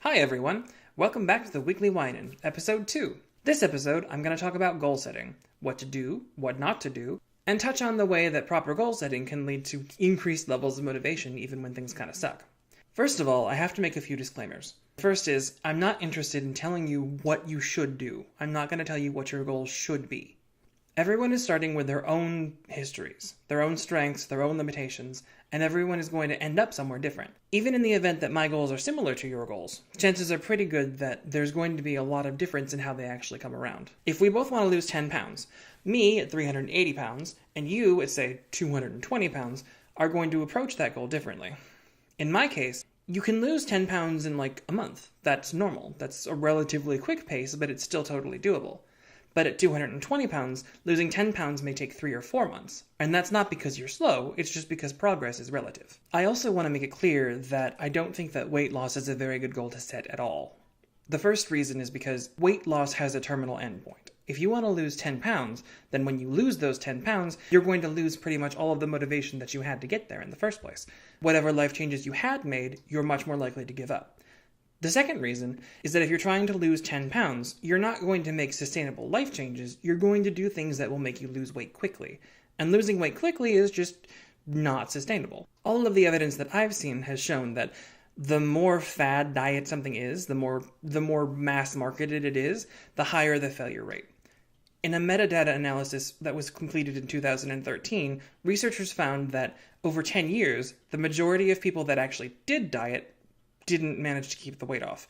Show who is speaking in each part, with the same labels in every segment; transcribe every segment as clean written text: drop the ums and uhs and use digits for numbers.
Speaker 1: Hi everyone, welcome back to the Weekly Whine, episode 2. This episode, I'm going to talk about goal setting, what to do, what not to do, and touch on the way that proper goal setting can lead to increased levels of motivation even when things kind of suck. First of all, I have to make a few disclaimers. First is, I'm not interested in telling you what you should do. I'm not going to tell you what your goals should be. Everyone is starting with their own histories, their own strengths, their own limitations, and everyone is going to end up somewhere different. Even in the event that my goals are similar to your goals, chances are pretty good that there's going to be a lot of difference in how they actually come around. If we both want to lose 10 pounds, me at 380 pounds, and you at, say, 220 pounds, are going to approach that goal differently. In my case, you can lose 10 pounds in like a month. That's normal. That's a relatively quick pace, but it's still totally doable. But at 220 pounds, losing 10 pounds may take 3 or 4 months. And that's not because you're slow, it's just because progress is relative. I also want to make it clear that I don't think that weight loss is a very good goal to set at all. The first reason is because weight loss has a terminal endpoint. If you want to lose 10 pounds, then when you lose those 10 pounds, you're going to lose pretty much all of the motivation that you had to get there in the first place. Whatever life changes you had made, you're much more likely to give up. The second reason is that if you're trying to lose 10 pounds, you're not going to make sustainable life changes, you're going to do things that will make you lose weight quickly. And losing weight quickly is just not sustainable. All of the evidence that I've seen has shown that the more fad diet something is, the more mass marketed it is, the higher the failure rate. In a metadata analysis that was completed in 2013, researchers found that over 10 years, the majority of people that actually did diet didn't manage to keep the weight off.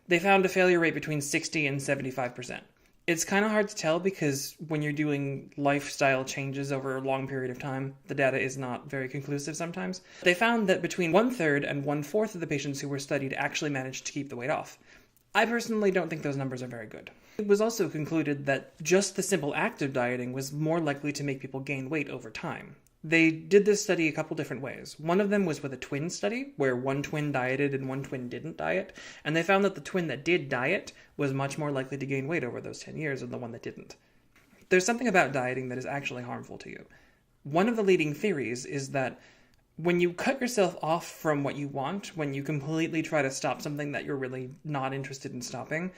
Speaker 1: They found a failure rate between 60 and 75%. It's kind of hard to tell because when you're doing lifestyle changes over a long period of time, the data is not very conclusive sometimes. They found that between 1/3 and 1/4 of the patients who were studied actually managed to keep the weight off. I personally don't think those numbers are very good. It was also concluded that just the simple act of dieting was more likely to make people gain weight over time. They did this study a couple different ways. One of them was with a twin study, where one twin dieted and one twin didn't diet, and they found that the twin that did diet was much more likely to gain weight over those 10 years than the one that didn't. There's something about dieting that is actually harmful to you. One of the leading theories is that when you cut yourself off from what you want, when you completely try to stop something that you're really not interested in stopping,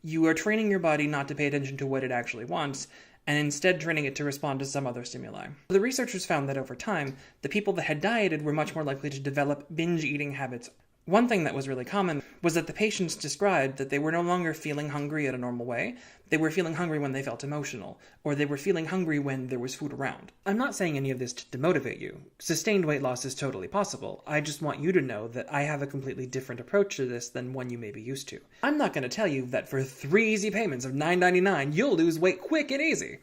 Speaker 1: you are training your body not to pay attention to what it actually wants, and instead training it to respond to some other stimuli. The researchers found that over time, the people that had dieted were much more likely to develop binge eating habits. One thing that was really common was that the patients described that they were no longer feeling hungry in a normal way. They were feeling hungry when they felt emotional, or they were feeling hungry when there was food around. I'm not saying any of this to demotivate you. Sustained weight loss is totally possible. I just want you to know that I have a completely different approach to this than one you may be used to. I'm not going to tell you that for 3 easy payments of $9.99, you'll lose weight quick and easy.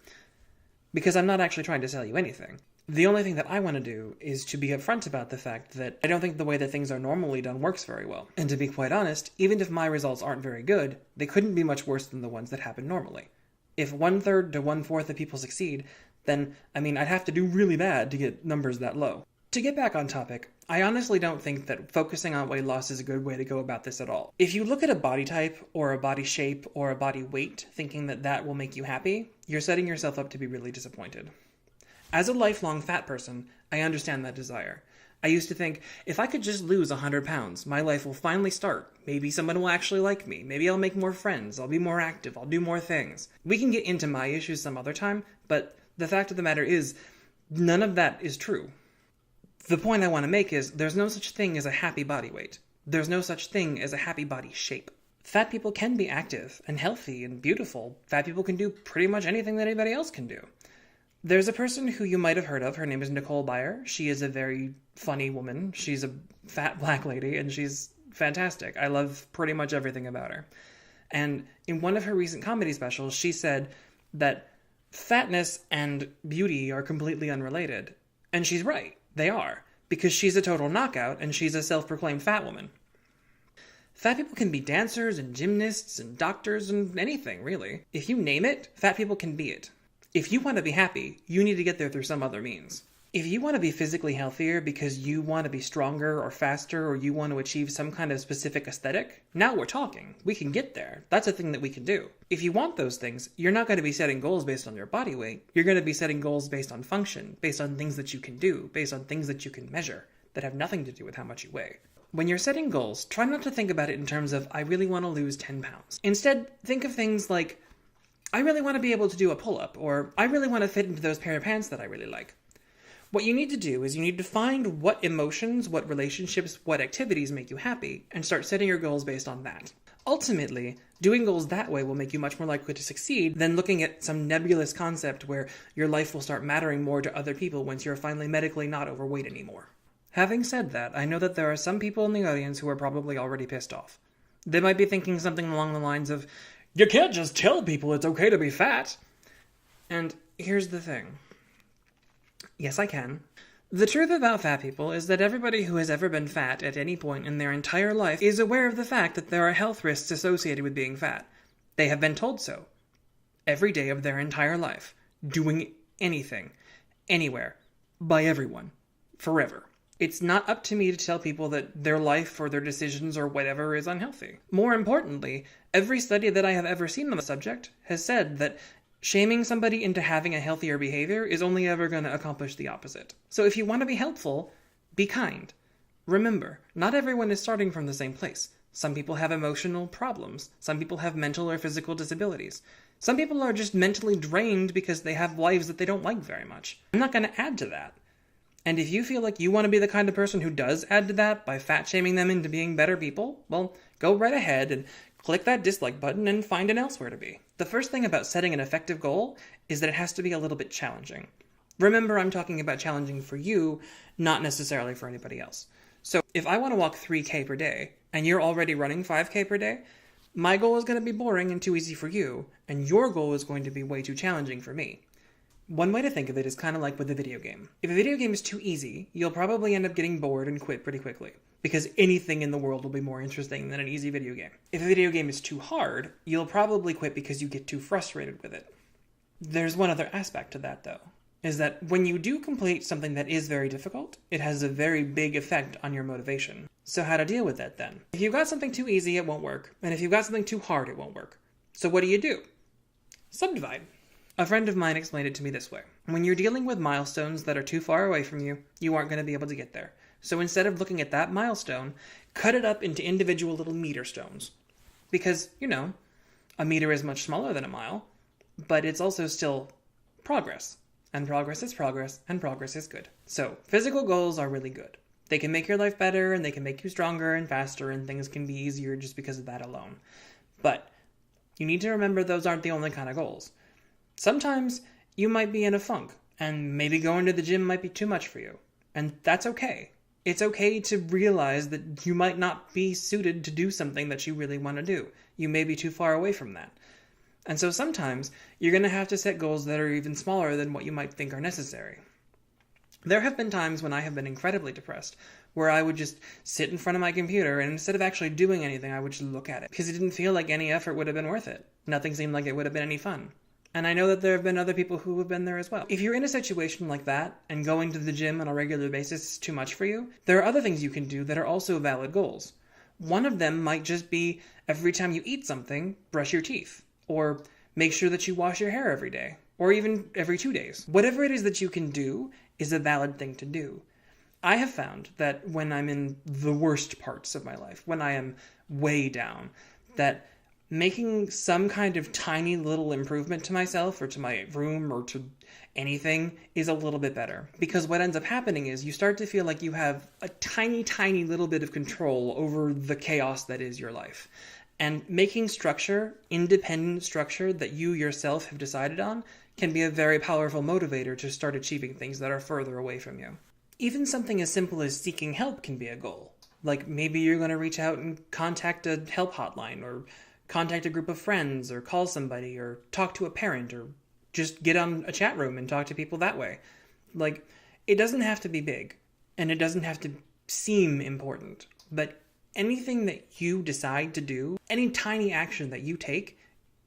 Speaker 1: Because I'm not actually trying to sell you anything. The only thing that I want to do is to be upfront about the fact that I don't think the way that things are normally done works very well. And to be quite honest, even if my results aren't very good, they couldn't be much worse than the ones that happen normally. If 1/3 to 1/4 of people succeed, then, I'd have to do really bad to get numbers that low. To get back on topic, I honestly don't think that focusing on weight loss is a good way to go about this at all. If you look at a body type, or a body shape, or a body weight, thinking that that will make you happy, you're setting yourself up to be really disappointed. As a lifelong fat person, I understand that desire. I used to think, if I could just lose 100 pounds, my life will finally start. Maybe someone will actually like me. Maybe I'll make more friends. I'll be more active. I'll do more things. We can get into my issues some other time, but the fact of the matter is, none of that is true. The point I want to make is, there's no such thing as a happy body weight. There's no such thing as a happy body shape. Fat people can be active and healthy and beautiful. Fat people can do pretty much anything that anybody else can do. There's a person who you might have heard of. Her name is Nicole Byer. She is a very funny woman. She's a fat black lady, and she's fantastic. I love pretty much everything about her. And in one of her recent comedy specials, she said that fatness and beauty are completely unrelated. And she's right. They are. Because she's a total knockout, and she's a self-proclaimed fat woman. Fat people can be dancers and gymnasts and doctors and anything, really. If you name it, fat people can be it. If you want to be happy, you need to get there through some other means. If you want to be physically healthier because you want to be stronger or faster or you want to achieve some kind of specific aesthetic, now we're talking. We can get there. That's a thing that we can do. If you want those things, you're not going to be setting goals based on your body weight. You're going to be setting goals based on function, based on things that you can do, based on things that you can measure, that have nothing to do with how much you weigh. when you're setting goals, try not to think about it in terms of, I really want to lose 10 pounds. Instead, think of things like, I really want to be able to do a pull-up, or I really want to fit into those pair of pants that I really like. What you need to do is you need to find what emotions, what relationships, what activities make you happy, and start setting your goals based on that. Ultimately, doing goals that way will make you much more likely to succeed than looking at some nebulous concept where your life will start mattering more to other people once you're finally medically not overweight anymore. Having said that, I know that there are some people in the audience who are probably already pissed off. They might be thinking something along the lines of, you can't just tell people it's okay to be fat. And here's the thing. Yes, I can. The truth about fat people is that everybody who has ever been fat at any point in their entire life is aware of the fact that there are health risks associated with being fat. They have been told so. Every day of their entire life. Doing anything. Anywhere. By everyone. Forever. It's not up to me to tell people that their life or their decisions or whatever is unhealthy. More importantly, every study that I have ever seen on the subject has said that shaming somebody into having a healthier behavior is only ever going to accomplish the opposite. So if you want to be helpful, be kind. Remember, not everyone is starting from the same place. Some people have emotional problems. Some people have mental or physical disabilities. Some people are just mentally drained because they have lives that they don't like very much. I'm not going to add to that. And if you feel like you want to be the kind of person who does add to that by fat-shaming them into being better people, well, go right ahead and click that dislike button and find an elsewhere to be. The first thing about setting an effective goal is that it has to be a little bit challenging. Remember, I'm talking about challenging for you, not necessarily for anybody else. So if I want to walk 3K per day, and you're already running 5K per day, my goal is going to be boring and too easy for you, and your goal is going to be way too challenging for me. One way to think of it is kind of like with a video game. If a video game is too easy, you'll probably end up getting bored and quit pretty quickly, because anything in the world will be more interesting than an easy video game. If a video game is too hard, you'll probably quit because you get too frustrated with it. There's one other aspect to that, though, is that when you do complete something that is very difficult, it has a very big effect on your motivation. So how to deal with that then? If you've got something too easy, it won't work. And if you've got something too hard, it won't work. So what do? Subdivide. A friend of mine explained it to me this way. When you're dealing with milestones that are too far away from you, you aren't going to be able to get there. So instead of looking at that milestone, cut it up into individual little meter stones. Because, a meter is much smaller than a mile, but it's also still progress. And progress is progress, and progress is good. So, physical goals are really good. They can make your life better, and they can make you stronger and faster, and things can be easier just because of that alone. But you need to remember those aren't the only kind of goals. Sometimes you might be in a funk, and maybe going to the gym might be too much for you. And that's okay. It's okay to realize that you might not be suited to do something that you really want to do. You may be too far away from that. And so sometimes you're going to have to set goals that are even smaller than what you might think are necessary. There have been times when I have been incredibly depressed, where I would just sit in front of my computer and instead of actually doing anything, I would just look at it. Because it didn't feel like any effort would have been worth it. Nothing seemed like it would have been any fun. And I know that there have been other people who have been there as well. If you're in a situation like that, and going to the gym on a regular basis is too much for you, there are other things you can do that are also valid goals. One of them might just be, every time you eat something, brush your teeth. Or make sure that you wash your hair every day. Or even every 2 days. Whatever it is that you can do is a valid thing to do. I have found that when I'm in the worst parts of my life, when I am way down, that making some kind of tiny little improvement to myself or to my room or to anything is a little bit better. Because what ends up happening is you start to feel like you have a tiny, tiny little bit of control over the chaos that is your life. And making structure, independent structure that you yourself have decided on, can be a very powerful motivator to start achieving things that are further away from you. Even something as simple as seeking help can be a goal. Like maybe you're going to reach out and contact a help hotline or contact a group of friends, or call somebody, or talk to a parent, or just get on a chat room and talk to people that way. Like, it doesn't have to be big, and it doesn't have to seem important, but anything that you decide to do, any tiny action that you take,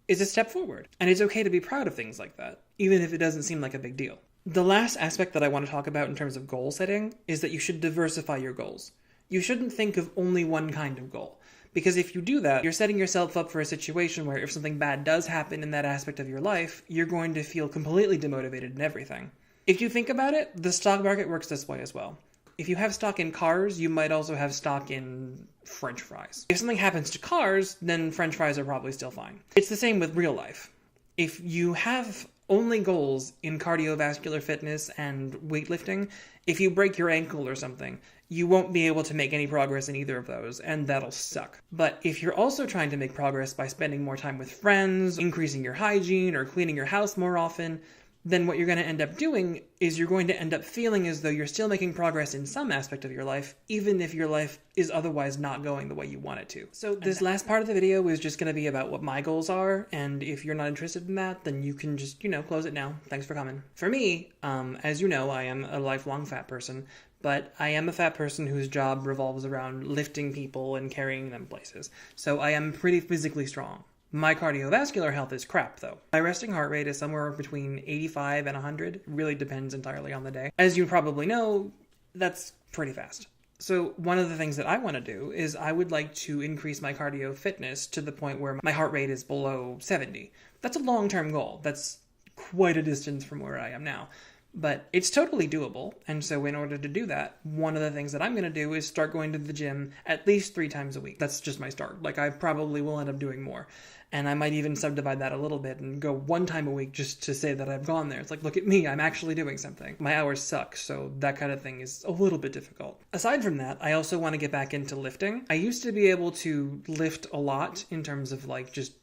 Speaker 1: is a step forward. And it's okay to be proud of things like that, even if it doesn't seem like a big deal. The last aspect that I want to talk about in terms of goal setting is that you should diversify your goals. You shouldn't think of only one kind of goal. Because if you do that, you're setting yourself up for a situation where if something bad does happen in that aspect of your life, you're going to feel completely demotivated in everything. If you think about it, the stock market works this way as well. If you have stock in cars, you might also have stock in French fries. If something happens to cars, then French fries are probably still fine. It's the same with real life. If you have only goals in cardiovascular fitness and weightlifting, if you break your ankle or something, you won't be able to make any progress in either of those, and that'll suck. But if you're also trying to make progress by spending more time with friends, increasing your hygiene, or cleaning your house more often, then what you're going to end up doing is you're going to end up feeling as though you're still making progress in some aspect of your life, even if your life is otherwise not going the way you want it to. So this last part of the video is just going to be about what my goals are, and if you're not interested in that, then you can just, close it now. Thanks for coming. For me, as you know, I am a lifelong fat person, but I am a fat person whose job revolves around lifting people and carrying them places. So I am pretty physically strong. My cardiovascular health is crap, though. My resting heart rate is somewhere between 85 and 100. Really depends entirely on the day. As you probably know, that's pretty fast. So one of the things that I want to do is I would like to increase my cardio fitness to the point where my heart rate is below 70. That's a long-term goal. That's quite a distance from where I am now. But it's totally doable, and so in order to do that, one of the things that I'm going to do is start going to the gym at least 3 times a week. That's just my start. I probably will end up doing more. And I might even subdivide that a little bit and go 1 time a week just to say that I've gone there. It's like, look at me, I'm actually doing something. My hours suck, so that kind of thing is a little bit difficult. Aside from that, I also want to get back into lifting. I used to be able to lift a lot in terms of just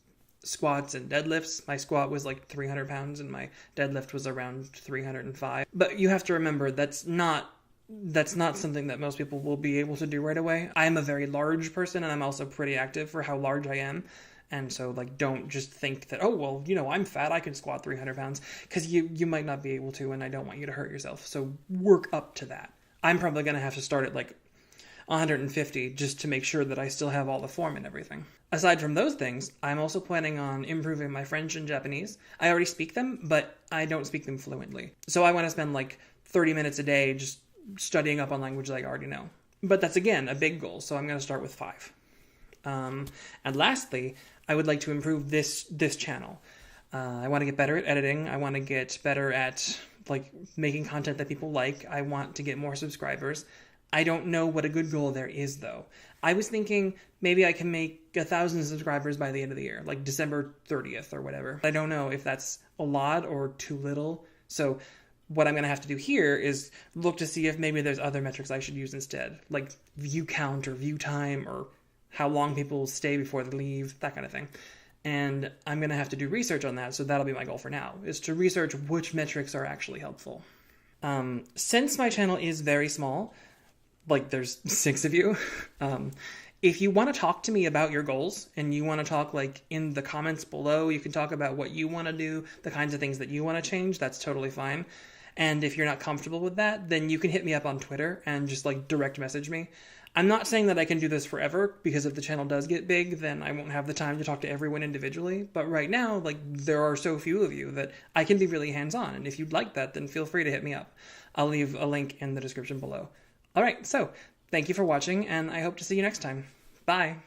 Speaker 1: squats and deadlifts. My squat was 300 pounds and my deadlift was around 305. But you have to remember that's not something that most people will be able to do right away. I am a very large person and I'm also pretty active for how large I am. And so don't just think that, oh, well, I'm fat, I can squat 300 pounds, because you might not be able to, and I don't want you to hurt yourself. So work up to that. I'm probably going to have to start at 150 just to make sure that I still have all the form and everything. Aside from those things, I'm also planning on improving my French and Japanese. I already speak them, but I don't speak them fluently. So I want to spend 30 minutes a day just studying up on languages I already know. But that's, again, a big goal, so I'm going to start with 5. And lastly, I would like to improve this channel. I want to get better at editing. I want to get better at making content that people like. I want to get more subscribers. I don't know what a good goal there is, though. I was thinking maybe I can make 1,000 subscribers by the end of the year, December 30th or whatever. I don't know if that's a lot or too little. So what I'm going to have to do here is look to see if maybe there's other metrics I should use instead, like view count or view time or how long people stay before they leave, that kind of thing. And I'm going to have to do research on that, so that'll be my goal for now, is to research which metrics are actually helpful. Since my channel is very small, there's 6 of you, if you want to talk to me about your goals and you want to talk in the comments below, you can talk about what you want to do, the kinds of things that you want to change, that's totally fine. And if you're not comfortable with that, then you can hit me up on Twitter and just direct message me. I'm not saying that I can do this forever, because if the channel does get big, then I won't have the time to talk to everyone individually. But right now, there are so few of you that I can be really hands-on. And if you'd like that, then feel free to hit me up. I'll leave a link in the description below. All right, so thank you for watching, and I hope to see you next time. Bye.